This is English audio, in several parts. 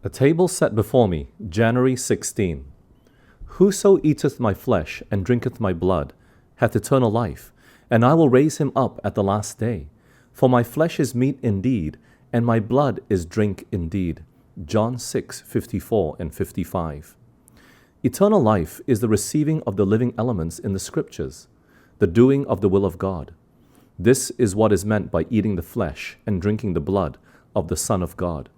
A table set before me, January 16. Whoso eateth my flesh and drinketh my blood hath eternal life, and I will raise him up at the last day. For my flesh is meat indeed, and my blood is drink indeed. John 6:54 and 55. Eternal life is the receiving of the living elements in the Scriptures, the doing of the will of God. This is what is meant by eating the flesh and drinking the blood of the Son of God.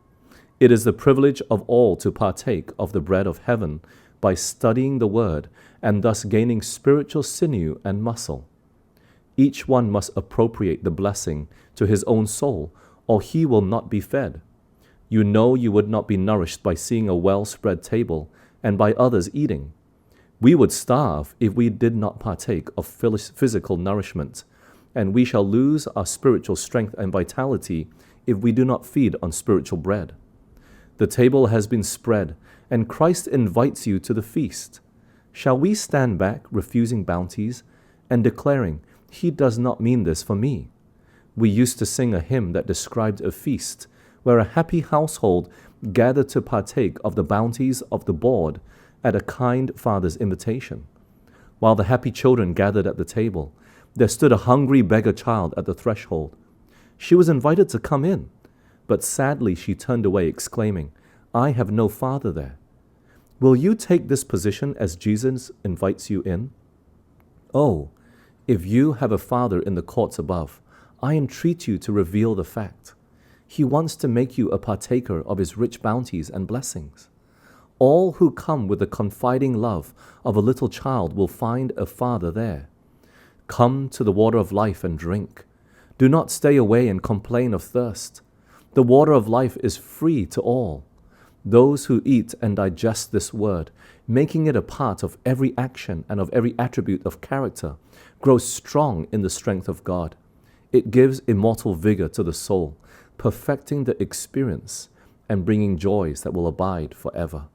It is the privilege of all to partake of the bread of heaven by studying the Word and thus gaining spiritual sinew and muscle. Each one must appropriate the blessing to his own soul, or he will not be fed. You know you would not be nourished by seeing a well-spread table and by others eating. We would starve if we did not partake of physical nourishment, and we shall lose our spiritual strength and vitality if we do not feed on spiritual bread. The table has been spread, and Christ invites you to the feast. Shall we stand back, refusing bounties, and declaring, "He does not mean this for me"? We used to sing a hymn that described a feast, where a happy household gathered to partake of the bounties of the board at a kind father's invitation. While the happy children gathered at the table, there stood a hungry beggar child at the threshold. She was invited to come in, but sadly she turned away, exclaiming, "I have no father there." Will you take this position as Jesus invites you in? Oh, if you have a Father in the courts above, I entreat you to reveal the fact. He wants to make you a partaker of his rich bounties and blessings. All who come with the confiding love of a little child will find a Father there. Come to the water of life and drink. Do not stay away and complain of thirst. The water of life is free to all. Those who eat and digest this word, making it a part of every action and of every attribute of character, grow strong in the strength of God. It gives immortal vigor to the soul, perfecting the experience and bringing joys that will abide forever.